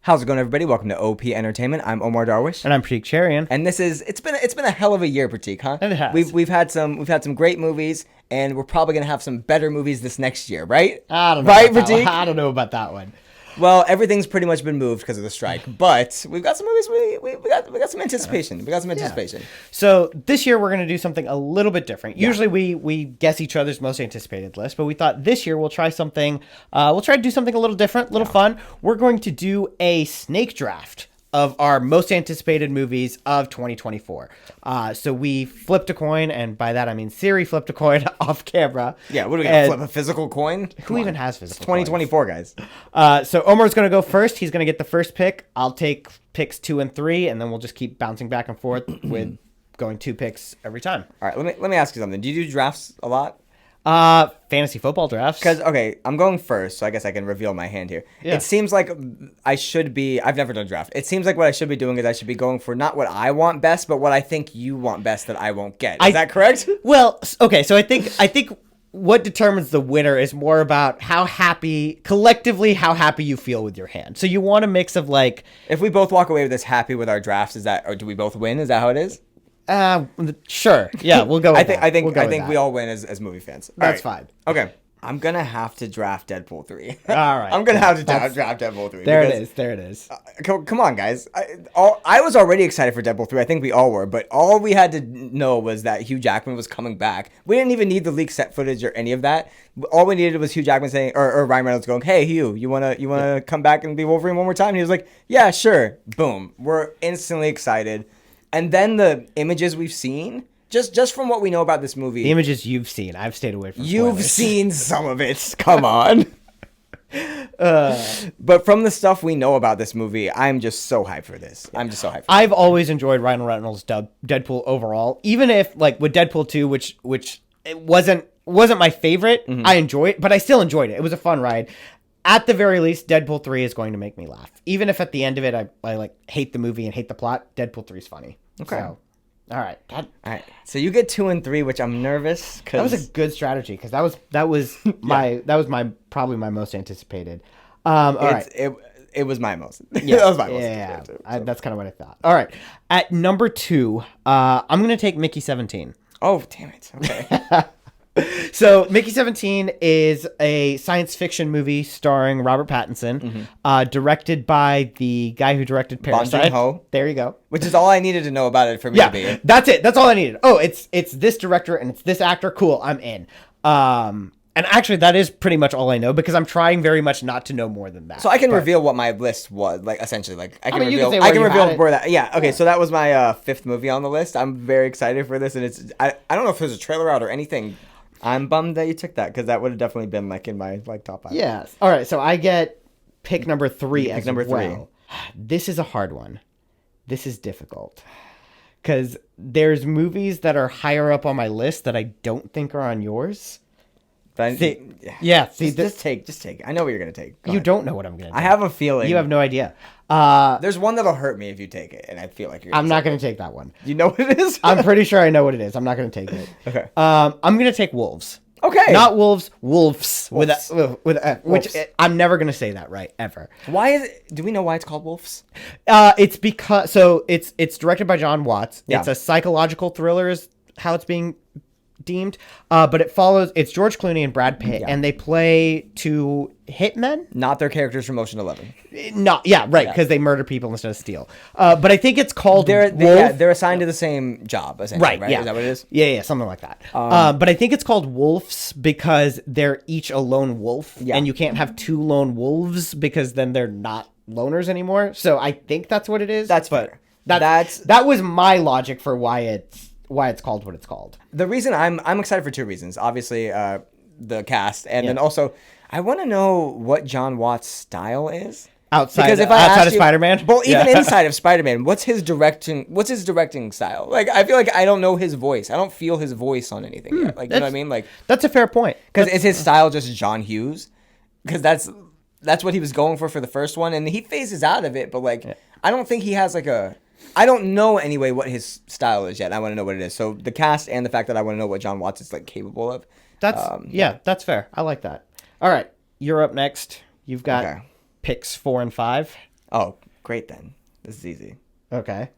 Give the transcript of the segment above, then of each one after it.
How's it going, everybody? Welcome to OP Entertainment. I'm Omar Darwish, And I'm Pratik Cherian. and this is it's been a hell of a year, Pratik, huh? It has. We've had some great movies, and we're probably gonna have some better movies this next year, right? I don't know. Right, about that Pratik? one. I don't know about that one. Well, everything's pretty much been moved because of the strike, but we've got some movies. We got some anticipation. We got some anticipation. So this year we're going to do something a little bit different. Usually we guess each other's most anticipated list, but we thought this year we'll try something. We'll try to do something a little different, a little fun. We're going to do a snake draft of our most anticipated movies of 2024. So we flipped a coin, and by that I mean Siri flipped a coin off camera. Yeah, what are we gonna flip, a physical coin? Who even has physical 2024, guys. So Omar's going to go first. He's going to get the first pick. I'll take picks 2 and 3, and then we'll just keep bouncing back and forth with going 2 picks every time. All right, let me ask you something. Do you do drafts a lot? Fantasy football drafts. Because, okay, I'm going first, so I guess I can reveal my hand here. Yeah. It seems like I've never done draft. It seems like what I should be doing is I should be going for not what I want best, but what I think you want best that I won't get. Is that correct? Well, okay, so I think what determines the winner is more about how happy you feel with your hand. So you want a mix of like, If we both walk away with this happy with our drafts, or do we both win? Is that how it is? sure, yeah, we'll go. With I think that. we all win as movie fans. That's All right. fine. Okay. I'm going to have to draft Deadpool 3. All right. I'm going to have to That's- draft Deadpool 3. There because- it is. Come on, guys. I was already excited for Deadpool 3. I think we all were. But all we had to know was that Hugh Jackman was coming back. We didn't even need the leaked set footage or any of that. All we needed was Hugh Jackman saying, or Ryan Reynolds going, "Hey, Hugh, you wanna come back and be Wolverine one more time?" And he was like, "Yeah, sure." Boom. We're instantly excited. And then the images we've seen, just from what we know about this movie, The images you've seen, I've stayed away from. you've spoilers. seen some of it. Come on. But from the stuff we know about this movie, I'm just so hyped for this. I'm just so hyped. I've always enjoyed Ryan Reynolds' Deadpool overall, even if like with Deadpool 2, which it wasn't my favorite. I enjoy it, but I still enjoyed it. It was a fun ride. At the very least, Deadpool 3 is going to make me laugh. Even if at the end of it I like hate the movie and hate the plot, Deadpool 3 is funny. Okay. So, all right. All right, so you get 2 and 3, which I'm nervous That was because a good strategy because that was my probably my most anticipated. All right. it was my most. Yeah, that was my most. yeah. too, That's kind of what I thought. All right. At number 2, I'm going to take Mickey 17. Oh, damn it. Okay. So Mickey 17 is a science fiction movie starring Robert Pattinson, directed by the guy who directed Parasite. Joon-ho. There you go. Which is all I needed to know about it for me to be. Yeah, that's it. That's all I needed. Oh, it's this director and it's this actor. Cool, I'm in. And actually, that is pretty much all I know because I'm trying very much not to know more than that. So I can reveal what my list was, like essentially, like I can mean, you reveal. can say I can where you reveal had it. where that. Yeah. Okay. So that was my 5th movie on the list. I'm very excited for this, and I don't know if there's a trailer out or anything. I'm bummed that you took that because that would have definitely been like in my like top 5. Yes. All right. So I get pick number 3 as number well. This is a hard one. This is difficult because there's movies that are higher up on my list that I don't think are on yours. But See, yeah. See, just take. I know what you're gonna take. Go you ahead. don't know what I'm gonna do. I have a feeling. You have no idea. There's one that'll hurt me if you take it, and I feel like you're. I'm not gonna take that one. You know what it is? I'm pretty sure I know what it is. I'm not gonna take it. Okay. I'm gonna take Wolves. Okay. Not wolves. Wolves. Wolves. With a which Wolves. I'm never gonna say that right ever. Why is it? Do we know why it's called Wolves? It's because it's directed by John Watts. Yeah. It's a psychological thriller is how it's being deemed. But it's George Clooney and Brad Pitt, and they play 2 hitmen. Not their characters from Ocean 11. Because they murder people instead of steal. But I think it's called They're assigned to the same job, essentially, right? Yeah. Is that what it is? Yeah, something like that. But I think it's called wolves because they're each a lone wolf, and you can't have 2 lone wolves because then they're not loners anymore. So I think that's what it is. That's fair. That was my logic for why it's called what it's called. The reason I'm excited for 2 reasons. Obviously, the cast, and then also I want to know what John Watts' style is. Outside of Spider-Man? Well, even Yeah. inside of Spider-Man, what's his directing style? Like, I feel like I don't know his voice. I don't feel his voice on anything yet. Like, you know what I mean? Like, That's a fair point. because is his style just John Hughes? Because that's what he was going for the first one, and he phases out of it. But like, I don't think he has like a. I don't know anyway what his style is yet. I want to know what it is. So the cast and the fact that I want to know what John Watts is like capable of. That's fair. I like that. All right, you're up next. You've got Okay. picks 4 and 5. Oh, great then. This is easy. Okay.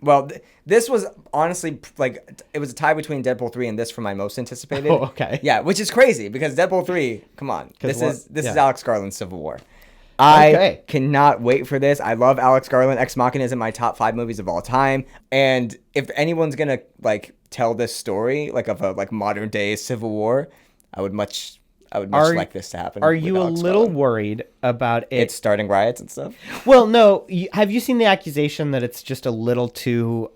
Well, this was honestly like it was a tie between Deadpool 3 and this for my most anticipated. Oh, okay. Yeah, which is crazy because Deadpool 3, come on. This is yeah. Alex Garland's Civil War. I Okay. cannot wait for this. I love Alex Garland. Ex Machina is in my top 5 movies of all time. And if anyone's going to like tell this story like of a like modern day Civil War, I would much like this to happen. Are with you a Alex little Garland. worried about it? It's starting riots and stuff? Well, no. Have you seen the accusation that it's just a little too,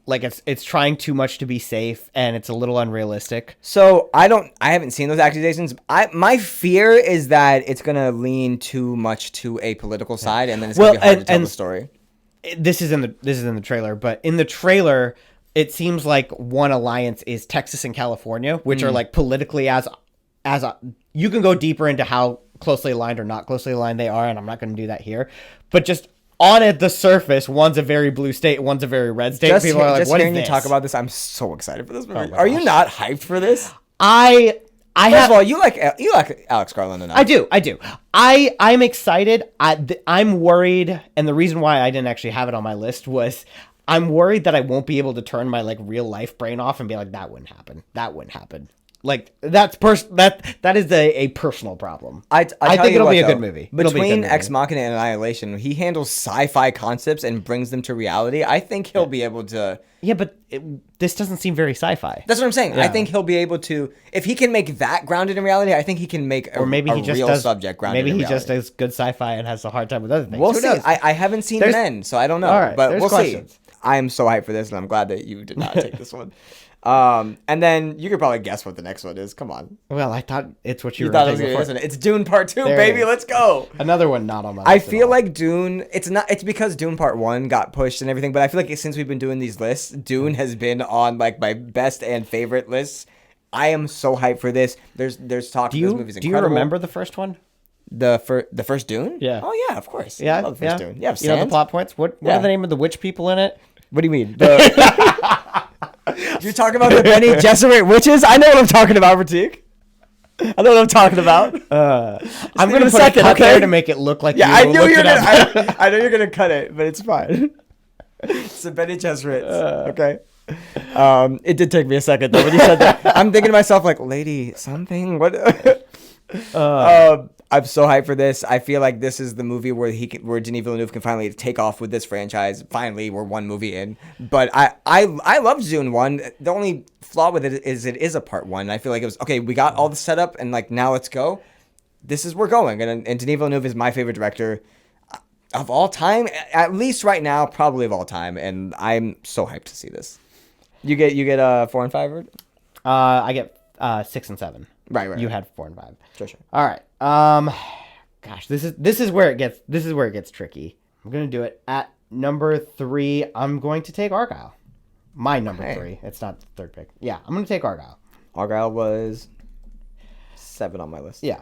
like it's trying too much to be safe and it's a little unrealistic? So I haven't seen those accusations. My fear is that it's gonna lean too much to a political side, and then it's gonna be hard to tell the story. This is in the trailer, but in the trailer, it seems like one alliance is Texas and California, which are like politically you can go deeper into how closely aligned or not closely aligned they are, and I'm not going to do that here. But just on at the surface, one's a very blue state, one's a very red state. People are like, "What is hearing this?" you talk about this, I'm so excited for this movie. my Are you gosh. not hyped for this? I First have. of all, you like Alex Garland enough. I do. I'm excited. I'm worried, and the reason why I didn't actually have it on my list was I'm worried that I won't be able to turn my like real life brain off and be like, that wouldn't happen. That wouldn't happen. Like that is a personal problem. I think it'll be a good movie. It'll be a good Between movie. Ex Machina and Annihilation, he handles sci-fi concepts and brings them to reality. I think he'll be able to. Yeah, but this doesn't seem very sci-fi. That's what I'm saying. I Yeah. think he'll be able to. If he can make that grounded in reality, I think he can make a, Or maybe a he just real does subject grounded Maybe in he reality. just does good sci-fi and has a hard time with other things. We'll Who see. knows? I haven't seen There's- Men, so I don't know. All right, But there's we'll questions. see. I am so hyped for this, and I'm glad that you did not take this one. And then you could probably guess what the next one is. Come on. Well, I thought it's what you, You were thought it going was to gonna take be before. this one. It's Dune Part 2, There it baby. is. Let's go. Another one not on my list. I at feel all. like Dune, it's because Dune Part 1 got pushed and everything, but I feel like since we've been doing these lists, Dune has been on like my best and favorite lists. I am so hyped for this. There's talk Do this you movie's do you incredible. remember the first one? the first Dune? Yeah. Oh yeah, of course. Yeah, I love the first yeah. Dune. Yeah, You know the Sands. plot points. What Yeah. are the name of the witch people in it? What do you mean? You're talking about the Bene Gesserit witches? I know what I'm talking about, Ratik. I know what I'm talking about. I'm me going a to put second, a cut okay? there to make it look like Yeah, you I knew looked you're it up. gonna. I know you're gonna cut it, but it's fine. It's the Bene Gesserits. Okay. It did take me a second though when you said that. I'm thinking to myself like, lady, something. What? I'm so hyped for this. I feel like this is the movie where where Denis Villeneuve can finally take off with this franchise. Finally, we're one movie in. But I love Dune 1. The only flaw with it is a part 1. I feel like it was okay. We got all the setup, and like now let's go. This is we're going, and Denis Villeneuve is my favorite director of all time, at least right now, probably of all time, and I'm so hyped to see this. You get 4 and 5, or? I get 6 and 7. Right. You had 4 and 5. Sure. All right. Gosh, this is where it gets tricky. I'm gonna do it at number 3. I'm going to take Argyle. My number Okay. 3. It's not the third pick. Yeah, I'm gonna take Argyle. Argyle was 7 on my list. Yeah.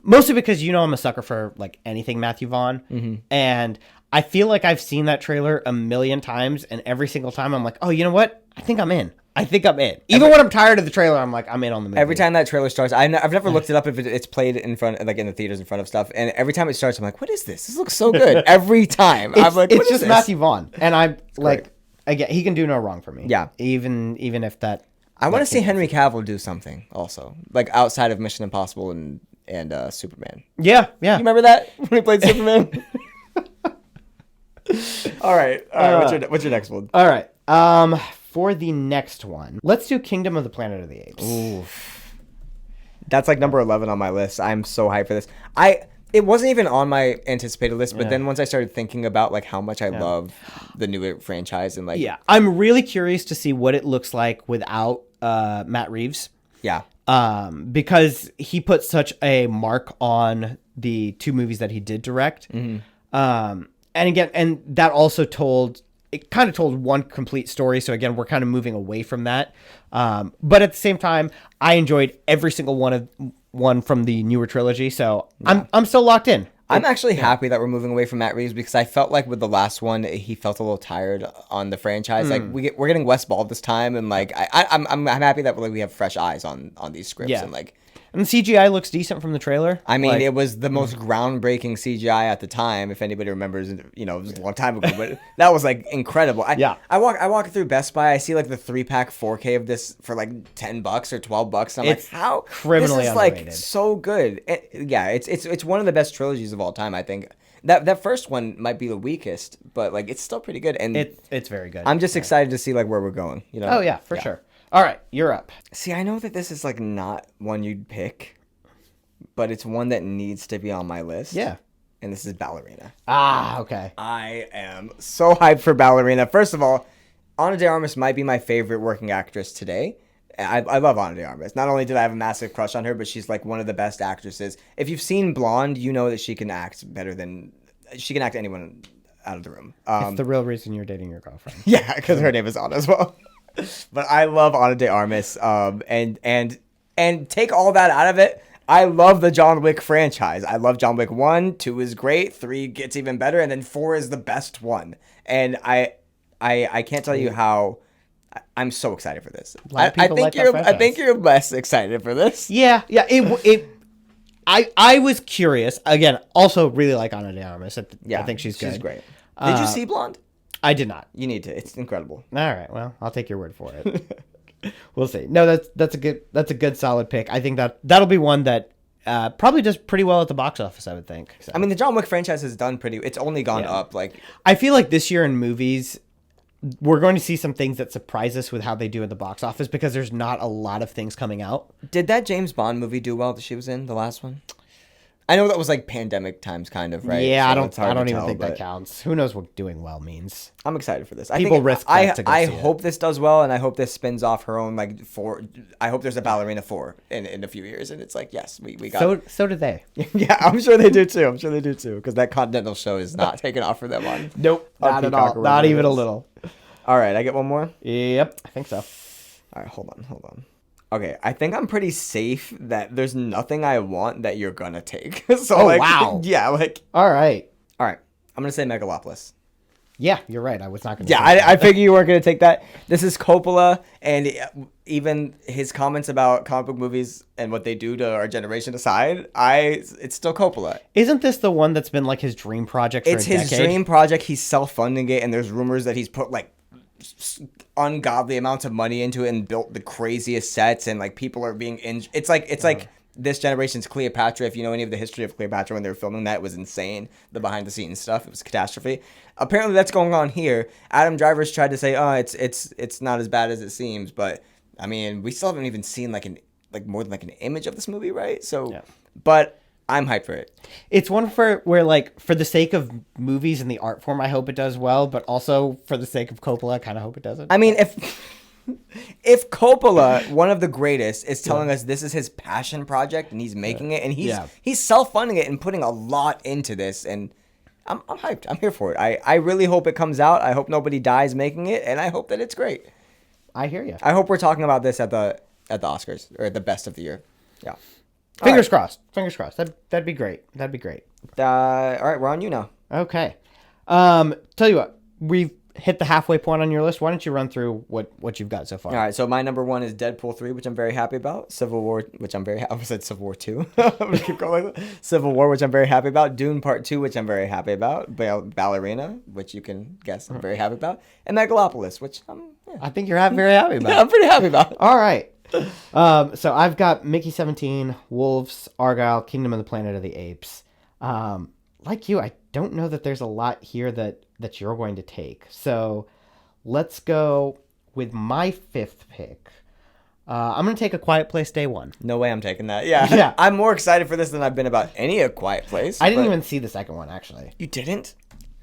Mostly because I'm a sucker for like anything Matthew Vaughn, and I feel like I've seen that trailer a million times, and every single time I'm like, oh, you know what? I think I'm in. Even when I'm tired of the trailer, I'm like, I'm in on the movie. Every time that trailer starts, I've never looked it up if it's played in front, like in the theaters in front of stuff. And every time it starts, I'm like, what is this? This looks so good. Every time. I'm like, it's what is just this? Matthew Vaughn, and I'm like, again, he can do no wrong for me. Yeah. Even if that. I want to see Henry Cavill do something also, like outside of Mission Impossible and Superman. Yeah. You remember that when he played Superman? All right. What's your next one? All right. For the next one, let's do Kingdom of the Planet of the Apes. That's like number 11 on my list. I'm so hyped for this. It wasn't even on my anticipated list, but then once I started thinking about like how much I love the new franchise and like Yeah, I'm really curious to see what it looks like without Matt Reeves. yeah. Because he put such a mark on the 2 movies that he did direct. And again, and that also kind of told one complete story. So again, we're kind of moving away from that. But at the same time, I enjoyed every single one from the newer trilogy. So I'm still locked in. I'm actually happy that we're moving away from Matt Reeves because I felt like with the last one he felt a little tired on the franchise. Like we're getting Wes Ball this time, and like I'm happy that like, we have fresh eyes on these scripts Yeah. and like And the CGI looks decent from the trailer. I mean, Like, it was the most groundbreaking CGI at the time. If anybody remembers, it was a long time ago, but that was like incredible. I walk through Best Buy. I see like the 3-pack 4K of this for like $10 or $12. And I'm It's like, how criminally this is like underrated. so good. Yeah, it's one of the best trilogies of all time. I think that first one might be the weakest, but like it's still pretty good. And it's very good. I'm just excited to see like where we're going. Oh yeah, for sure. All right, you're up. See, I know that this is like not one you'd pick, but it's one that needs to be on my list. Yeah. And this is Ballerina. Ah, okay. I am so hyped for Ballerina. First of all, Ana de Armas might be my favorite working actress today. I love Ana de Armas. Not only did I have a massive crush on her, but she's like one of the best actresses. If you've seen Blonde, you know that she can act better than she can act anyone out of the room. It's the real reason you're dating your girlfriend. Yeah, because her name is Ana as well. But I love Ana de Armas. And take all that out of it. I love the John Wick franchise. I love John Wick 1, 2 is great, 3 gets even better, and then 4 is the best one. And I can't tell you how I'm so excited for this. I think you're less excited for this. Yeah. I was curious. Again, also really like Ana de Armas. I think she's good. She's great. Did you see Blonde? I did not. You need to. It's incredible. All right. Well, I'll take your word for it. We'll see. No, that's a good solid pick. I think that'll be one that probably does pretty well at the box office, I would think. So. I mean, the John Wick franchise has done pretty. It's only gone up. Like, I feel like this year in movies, we're going to see some things that surprise us with how they do at the box office because there's not a lot of things coming out. Did that James Bond movie do well that she was in, the last one? I know that was like pandemic times, kind of, right? Yeah, So I don't even think that counts. Who knows what doing well means? I'm excited for this. People risk that to go I see it. hope this does well, and I hope this spins off her own like 4. I hope there's a Ballerina 4 in a few years, and it's like, yes, we got. So did they. Yeah, I'm sure they do too. Because that Continental show is not taking off for them on. Nope, not at all. Not even a little. All right, I get one more. Yep, I think so. All right, hold on. Okay, I think I'm pretty safe that there's nothing I want that you're gonna take. So wow. Yeah, like. All right. I'm gonna say Megalopolis. Yeah, you're right. I was not gonna. Yeah, I figure you weren't gonna take that. This is Coppola, and even his comments about comic book movies and what they do to our generation aside, it's still Coppola. Isn't this the one that's been like his dream project for It's a decade? his dream project. He's self-funding it, and there's rumors that he's put like ungodly amounts of money into it and built the craziest sets, and like people are being it's like this generation's Cleopatra. If you know any of the history of Cleopatra when they were filming that, it was insane. The behind the scenes stuff, it was a catastrophe. Apparently that's going on here. Adam Driver's tried to say, it's not as bad as it seems, but I mean, we still haven't even seen like more than like an image of this movie, right? So Yeah. But I'm hyped for it. It's one where like for the sake of movies and the art form, I hope it does well, but also for the sake of Coppola, I kind of hope it doesn't. I mean, if Coppola, one of the greatest, is telling us this is his passion project and he's making it and he's self-funding it and putting a lot into this, and I'm hyped. I'm here for it. I really hope it comes out. I hope nobody dies making it, and I hope that it's great. I hear you. I hope we're talking about this at the Oscars or at the best of the year. Yeah. Fingers crossed. Fingers crossed. That'd be great. That'd be great. All right, we're on you now. Okay. Tell you what, we've hit the halfway point on your list. Why don't you run through what you've got so far? All right, so my number 1 is Deadpool 3, which I'm very happy about. Civil War, which I'm very happy. I said Civil War 2. I'm gonna keep going like that. Civil War, which I'm very happy about. Dune Part 2, which I'm very happy about. Ballerina, which you can guess I'm very happy about. And Megalopolis, which I think you're very happy about. Yeah, I'm pretty happy about. All right. So I've got Mickey 17, Wolves, Argyle, Kingdom of the Planet of the Apes. Like you, I don't know that there's a lot here that you're going to take. So let's go with my 5th pick. I'm going to take A Quiet Place Day 1. No way I'm taking that. Yeah. I'm more excited for this than I've been about any A Quiet Place. I didn't even see the second one, actually. You didn't?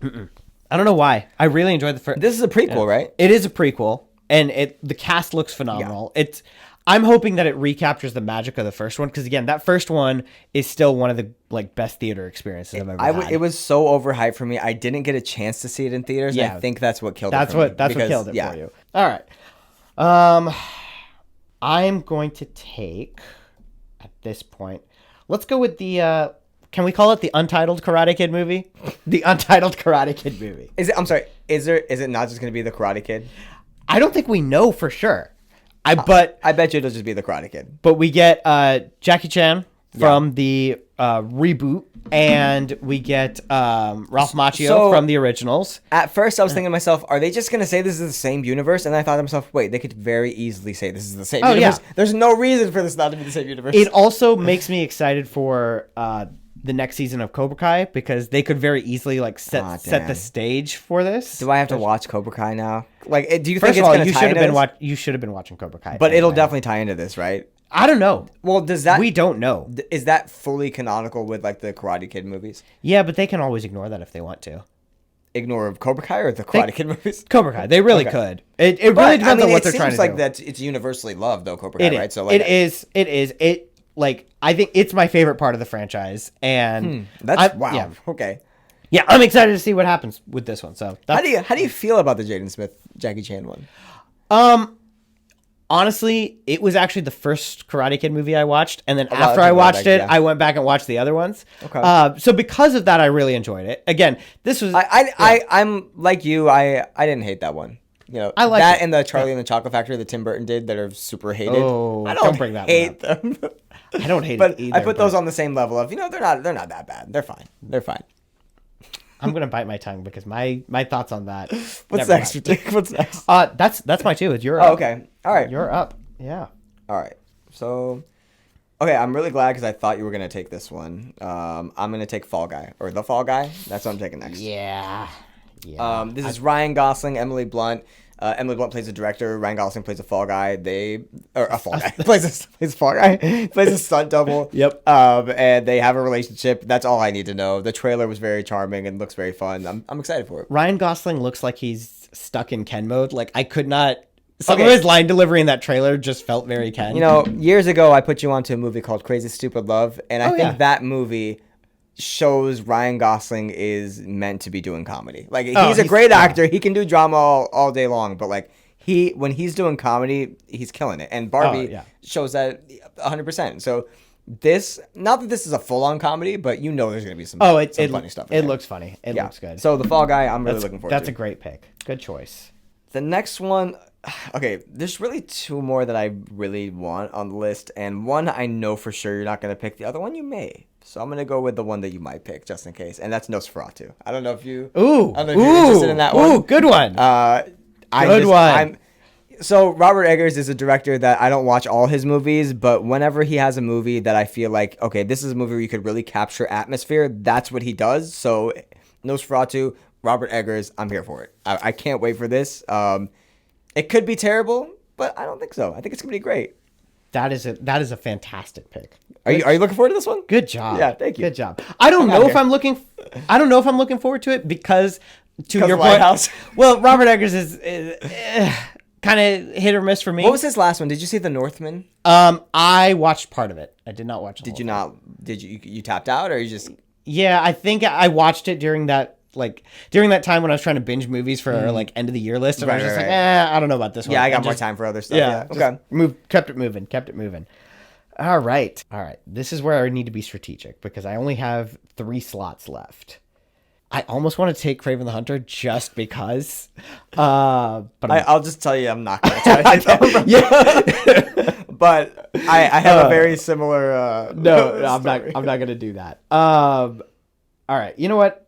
I don't know why. I really enjoyed the first. This is a prequel, right? It is a prequel, and the cast looks phenomenal. Yeah. I'm hoping that it recaptures the magic of the first one, because again, that first one is still one of the best theater experiences I've ever had. It was so overhyped for me. I didn't get a chance to see it in theaters. Yeah. And I think that's what killed it for me. That's what killed it for you. All right. I'm going to take, at this point, let's go with the, can we call it the Untitled Karate Kid movie? The Untitled Karate Kid movie. I'm sorry. Is it not just going to be the Karate Kid? I don't think we know for sure. But I bet you it'll just be the Karate Kid. But we get Jackie Chan from the reboot, and we get Ralph Macchio So- from the originals. At first, I was thinking to myself, are they just going to say this is the same universe? And I thought to myself, wait, they could very easily say this is the same universe. yeah. There's no reason for this not to be the same universe. It also makes me excited for the next season of Cobra Kai, because they could very easily like set damn. the stage for this. Do I have to watch Cobra Kai now? Like, do you First think of all, it's you going to tie should have into been this? you should have been watching Cobra Kai. But it'll anyway. definitely tie into this, right? I don't know. Well, does that... We don't know. Is that fully canonical with, like, the Karate Kid movies? Yeah, but they can always ignore that if they want to. Ignore Cobra Kai or the Karate Kid movies? Cobra Kai, they really could. It really But, depends on what they're it trying seems to like do. that it's universally loved, though, Cobra Kai, It right? is. So, like, It is. Like, I think it's my favorite part of the franchise, and Wow. Okay. Yeah, I'm excited to see what happens with this one. So, How do you feel about the Jaden Smith Jackie Chan one? Honestly, it was actually the first Karate Kid movie I watched, and then lot of after I people watched like it, that. I went back and watched the other ones. Okay. So because of that, I really enjoyed it. Again, this was I'm like you. I didn't hate that one. You know, I like that it. and the Charlie and the Chocolate Factory that Tim Burton did that are super hated. Oh, I don't bring that one hate them. I don't hate but it either. I put those on the same level of, they're not that bad. They're fine. They're fine. I'm gonna bite my tongue because my thoughts on that. What's never next? mind. What's next? That's my two. It's your. Oh, okay. All right. You're up. Yeah. All right. So, okay, I'm really glad because I thought you were gonna take this one. I'm gonna take Fall Guy or The Fall Guy. That's what I'm taking next. Yeah. Yeah. This is Ryan Gosling, Emily Blunt. Emily Blunt plays a director. Ryan Gosling plays a fall guy. A fall guy plays a fall guy. Plays a stunt double. Yep. And they have a relationship. That's all I need to know. The trailer was very charming and looks very fun. I'm excited for it. Ryan Gosling looks like he's stuck in Ken mode. Like, I could not. Some Okay. of his line delivery in that trailer just felt very Ken. Years ago, I put you onto a movie called Crazy Stupid Love, and I think yeah. that movie shows Ryan Gosling is meant to be doing comedy. Like, he's a he's- great yeah. actor. He can do drama all day long, but like when he's doing comedy, he's killing it. And Barbie yeah. shows that 100%. So this, not that this is a full-on comedy, but there's going to be some funny stuff. in It there. looks funny. It looks good. So The Fall Guy, I'm really looking forward to. That's a great pick. Good choice. The next one, okay, there's really two more that I really want on the list, and one I know for sure you're not going to pick. The other one you may. So I'm going to go with the one that you might pick, just in case, and that's Nosferatu. I don't know if you... Ooh. I don't know if you're interested in that one. Ooh, good one. Good one. So Robert Eggers is a director that I don't watch all his movies, but whenever he has a movie that I feel like, okay, this is a movie where you could really capture atmosphere, that's what he does. So Nosferatu, Robert Eggers, I'm here for it. I can't wait for this. It could be terrible, but I don't think so. I think it's gonna be great. That is a fantastic pick. Are you looking forward to this one? Good job. Yeah, thank you. Good job. I don't know out if here. I'm looking. I don't know if I'm looking forward to it because, to your point, Lighthouse. well, Robert Eggers is kind of hit or miss for me. What was his last one? Did you see The Northman? I watched part of it. I did not watch. Did you not? Did you tapped out or you just? Yeah, I think I watched it during that time when I was trying to binge movies for our end of the year list, and I was Right, just right, like, I don't know about this one. Yeah, I got And more just- time for other stuff. Yeah. Yeah. Okay. Kept it moving. All right. This is where I need to be strategic because I only have 3 slots left. I almost want to take Kraven the Hunter just because, but I'll just tell you, I'm not going to tell you. Yeah. But I have a very similar. no, I'm story. not going to do that. All right. You know what?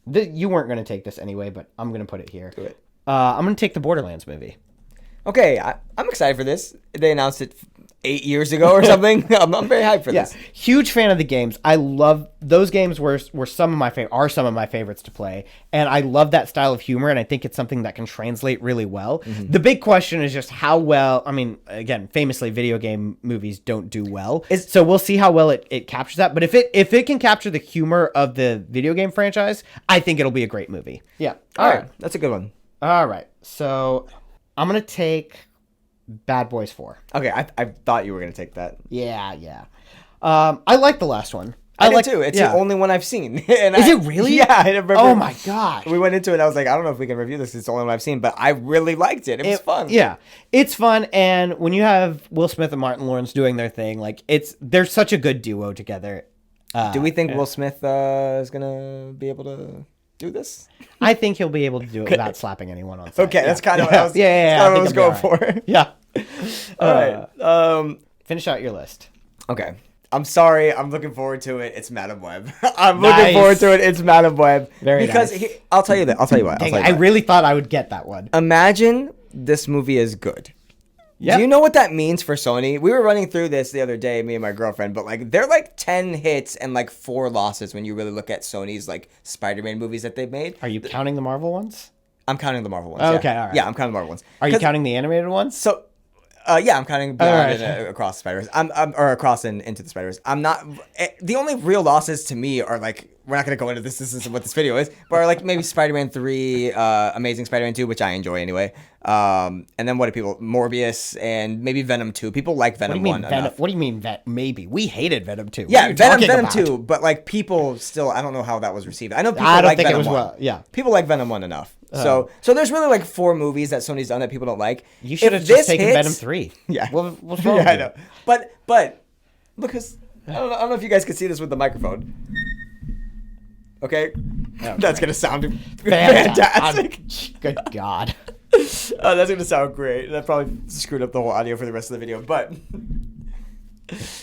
You weren't going to take this anyway, but I'm going to put it here. Do it. I'm going to take the Borderlands movie. Okay, I'm excited for this. They announced it 8 years ago or something. I'm very hyped for this. Huge fan of the games. I love those games. Were some of my favorites to play, and I love that style of humor. And I think it's something that can translate really well. Mm-hmm. The big question is just how well. I mean, again, famously, video game movies don't do well. So we'll see how well it captures that. But if it can capture the humor of the video game franchise, I think it'll be a great movie. Yeah. All right, that's a good one. All right. So I'm gonna take Bad Boys 4. Okay, I thought you were gonna take that. Yeah. I like the last one. I like did too. It's the only one I've seen. And Is it really? Yeah, I remember. Oh my gosh. We went into it. I was like, I don't know if we can review this. It's the only one I've seen, but I really liked it. It was fun. Yeah, it's fun, and when you have Will Smith and Martin Lawrence doing their thing, they're such a good duo together. Do we think Will Smith is gonna be able to do this? I think he'll be able to do it without slapping anyone on set. Okay, that's kind of yeah. what I was, that's kind of what I was think going he'll be for. all right. Yeah. All right. Finish out your list. Okay. I'm sorry. I'm looking forward to it. It's Madam Web. I'm Nice. looking forward to it. It's Madam Web. Very because nice. I'll tell you that. I'll tell you what. Dang it, I really thought I would get that one. Imagine this movie is good. Yep. Do you know what that means for Sony? We were running through this the other day, me and my girlfriend, but like they're like 10 hits and like 4 losses when you really look at Sony's like Spider-Man movies that they've made. Are you counting the Marvel ones? I'm counting the Marvel ones. Oh, yeah. okay, all right. Yeah, I'm counting the Marvel ones. Are you 'Cause- counting the animated ones? So, yeah, I'm counting Beyond right. and Across the Spider-Verse. I'm or Across and Into the Spider-Verse. I'm not. The only real losses to me are like we're not gonna go into this. This isn't what this video is, but are like maybe Spider-Man 3, Amazing Spider-Man 2, which I enjoy anyway. And then what do people? Morbius and maybe Venom 2. People like What do Venom you mean 1 Venom? enough. What do you mean maybe? We hated Venom 2. What are Yeah, you Venom talking about? 2, but like people still, I don't know how that was received. I know people I don't like think it Venom was 1. well. Yeah. People like Venom 1 enough. So there's really like 4 movies that Sony's done that people don't like. You should If have this just taken hits- Venom 3. Yeah. What's wrong Yeah, with I you? know. But because I don't know if you guys can see this with the microphone. Okay, that's gonna sound fantastic. Good God. That's gonna sound great. That probably screwed up the whole audio for the rest of the video. But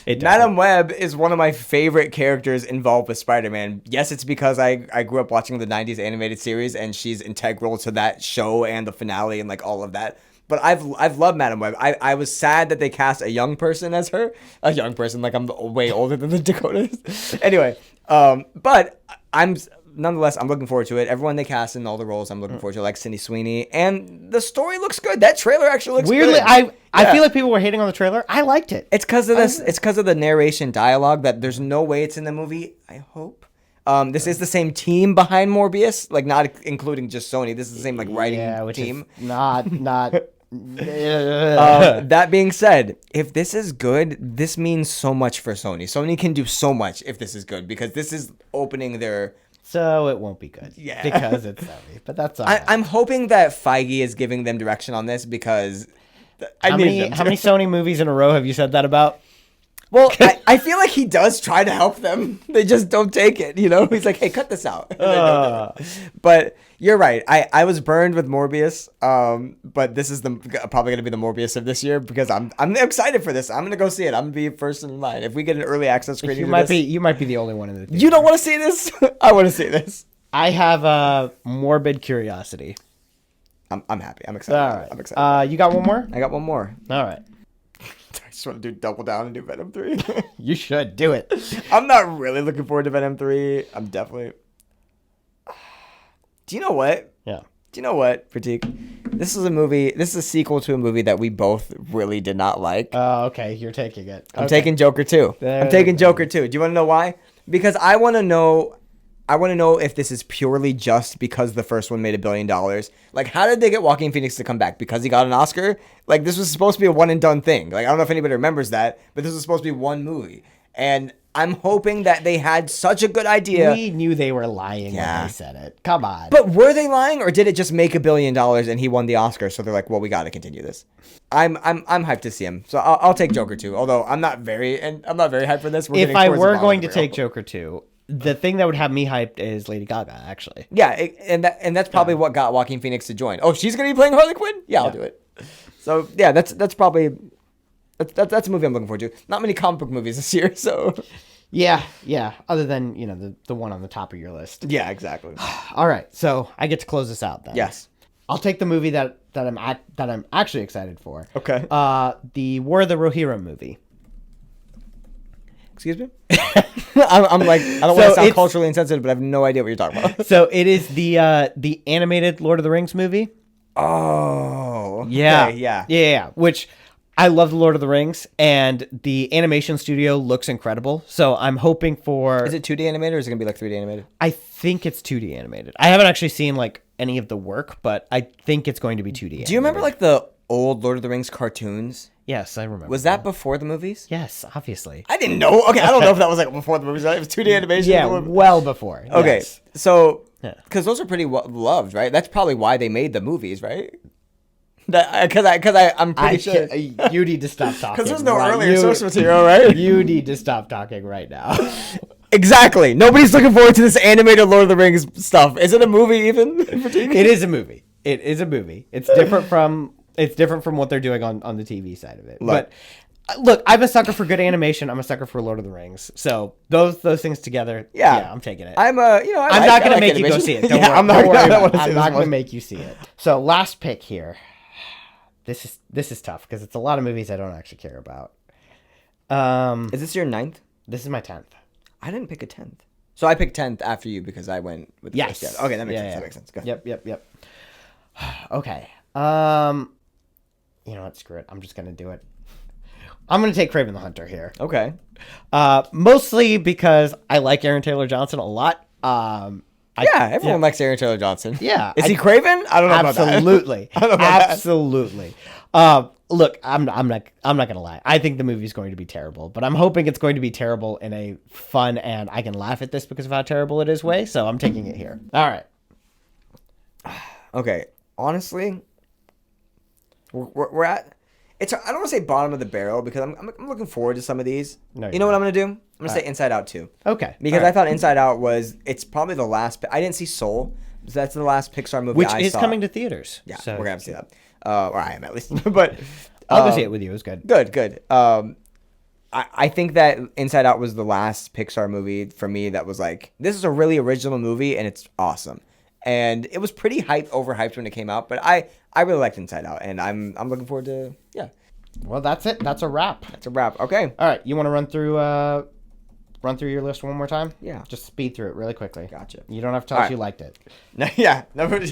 It Madam Web is one of my favorite characters involved with Spider-Man. Yes, it's because I grew up watching the 90s animated series and she's integral to that show and the finale and like all of that. But I've loved Madam Web. I was sad that they cast a young person as her. A young person, like I'm way older than the Dakotas. Anyway, but nonetheless, I'm looking forward to it. Everyone they cast in all the roles, I'm looking forward to, like Sydney Sweeney. And the story looks good. That trailer actually looks Weirdly, good. I feel like people were hating on the trailer. I liked it. It's because of this. It's because of the narration dialogue that there's no way it's in the movie. I hope. This is the same team behind Morbius, like not including just Sony. This is the same like writing which team. is not. That being said, if this is good, this means so much for Sony. Sony can do so much if this is good because this is opening their. So it won't be good. Yeah. Because it's Sony. But that's all right. I'm hoping that Feige is giving them direction on this because. How many Sony movies in a row have you said that about? Well, I feel like he does try to help them. They just don't take it, you know? He's like, hey, cut this out. And they don't do it. But you're right. I was burned with Morbius, but this is probably going to be the Morbius of this year because I'm excited for this. I'm going to go see it. I'm going to be first in line. If we get an early access screening You might be the only one in the theater. You don't want to see this? I want to see this. I have a morbid curiosity. I'm happy. I'm excited. All right. I'm excited. You got one more? I got one more. All right. I just want to do double down and do Venom 3. You should do it. I'm not really looking forward to Venom 3. I'm definitely. Do you know what? Yeah. Do you know what, Pratik? This is a movie. This is a sequel to a movie that we both really did not like. Oh, okay. You're taking it. I'm taking Joker 2. I'm taking Joker 2. Do you want to know why? Because I want to know. I want to know if this is purely just because the first one made $1 billion. Like, how did they get Joaquin Phoenix to come back? Because he got an Oscar? Like, this was supposed to be a one and done thing. Like, I don't know if anybody remembers that, but this was supposed to be one movie. And I'm hoping that they had such a good idea. We knew they were lying when they said it. Come on. But were they lying, or did it just make $1 billion and he won the Oscar? So they're like, well, we got to continue this. I'm hyped to see him. So I'll take Joker 2. Although I'm not very hyped for this. If I were going to take Joker 2, the thing that would have me hyped is Lady Gaga, actually. Yeah, and that's probably what got Joaquin Phoenix to join. Oh, she's gonna be playing Harley Quinn? Yeah, I'll do it. So yeah, that's probably that's a movie I'm looking forward to. Not many comic book movies this year, so Yeah. Other than the one on the top of your list. yeah, exactly. All right, so I get to close this out then. Yes. I'll take the movie that I'm actually excited for. Okay. The War of the Rohirrim movie. Excuse me. I'm like I don't want So to sound it's- culturally insensitive, but I have no idea what you're talking about. So it is the animated Lord of the Rings movie. Oh. Yeah. Okay, yeah. Yeah. Which I love the Lord of the Rings, and the animation studio looks incredible. So I'm hoping for. Is it 2D animated or is it gonna be like 3D animated? I think it's 2D animated. I haven't actually seen like any of the work, but I think it's going to be 2D animated. Do you remember like the old Lord of the Rings cartoons? Yes, I remember. Was that before the movies? Yes, obviously. I didn't know. Okay, I don't know if that was like before the movies. It was 2D animation. Yeah, well before. Okay, Yes. so Yeah. because those are pretty loved, right? That's probably why they made the movies, right? Because I'm pretty sure. You need to stop talking. Because there's no right- earlier you- source material, right? You need to stop talking right now. Exactly. Nobody's looking forward to this animated Lord of the Rings stuff. Is it a movie even? It is a movie. It is a movie. It's different from It's different from what they're doing on the TV side of it. But look, I'm a sucker for good animation. I'm a sucker for Lord of the Rings. So those things together, yeah, I'm taking it. I'm not gonna make you go see it. Don't worry. I'm not gonna make you see it. So last pick here. This is tough because it's a lot of movies I don't actually care about. Is this your 9th? This is my 10th. I didn't pick a 10th. So I picked 10th after you because I went with the Yes. first. Yeah. Okay, that makes sense. That makes sense. Go ahead. Yep. Okay. You know what? Screw it. I'm just gonna do it. I'm gonna take Kraven the Hunter here. Okay. Mostly because I like Aaron Taylor Johnson a lot. Everyone likes Aaron Taylor Johnson. Yeah. Is he Craven? I don't know about that. Absolutely. I don't know about that. Absolutely. Look, I'm not gonna lie. I think the movie's going to be terrible, but I'm hoping it's going to be terrible in a fun and I can laugh at this because of how terrible it is way. So I'm taking it here. All right. Okay. Honestly, we're at. I don't want to say bottom of the barrel because I'm looking forward to some of these. No, you know what I'm gonna do? I'm gonna say Inside Out 2. Okay. Because I thought Inside Out it's probably the last. I didn't see Soul. So that's the last Pixar movie which I is saw. coming to theaters. Yeah, so. we're gonna have to see that. Or I am at least. But I'll go see it with you. It was good. Good. I think that Inside Out was the last Pixar movie for me that was like, this is a really original movie and it's awesome. And it was pretty overhyped when it came out, but I really liked Inside Out, and I'm looking forward to Well, that's it. That's a wrap. That's a wrap. Okay. All right. You want to run through your list one more time? Yeah. Just speed through it really quickly. Gotcha. You don't have to tell us you liked it. No, yeah. Number.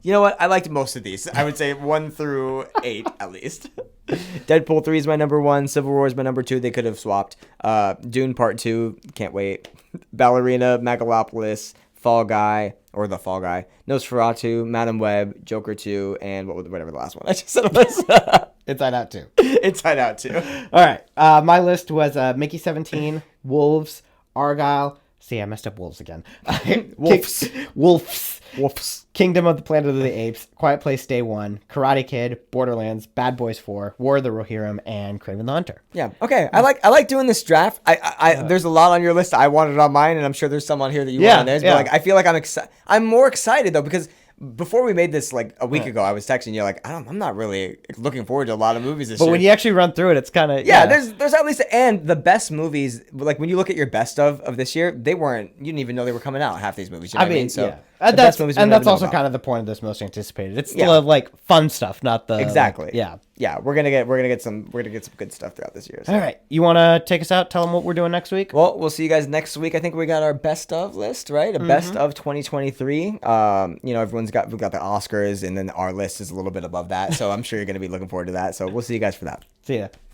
You know what? I liked most of these. I would say 1 through 8 at least. Deadpool 3 is my number 1. Civil War is my number 2. They could have swapped. Dune Part 2. Can't wait. Ballerina, Megalopolis, Fall Guy, or The Fall Guy, Nosferatu, Madam Web, Joker 2, and whatever the last one I just said was. Inside Out 2. Inside Out 2. All right. My list was Mickey 17, Wolves, Argyle. See, I messed up Wolves again. Wolves. Kingdom of the Planet of the Apes, Quiet Place Day 1, Karate Kid, Borderlands, Bad Boys 4, War of the Rohirrim, and Kraven the Hunter. Yeah. Okay. I like doing this draft. There's a lot on your list. I wanted on mine, and I'm sure there's some on here that you want on theirs. But I feel like I'm more excited though because before we made this like a week ago, I was texting you like I'm not really looking forward to a lot of movies this year. But when you actually run through it, it's kind of there's at least and the best movies like when you look at your best of this year, you didn't even know they were coming out, half these movies. You know what I mean? So that's also kind of the point of this most anticipated. It's still like fun stuff, not the exactly. Yeah, we're gonna get some good stuff throughout this year. So. All right, you want to take us out? Tell them what we're doing next week. Well, we'll see you guys next week. I think we got our best of list, right? Best of 2023. We've got the Oscars, and then our list is a little bit above that. So I'm sure you're gonna be looking forward to that. So we'll see you guys for that. See ya.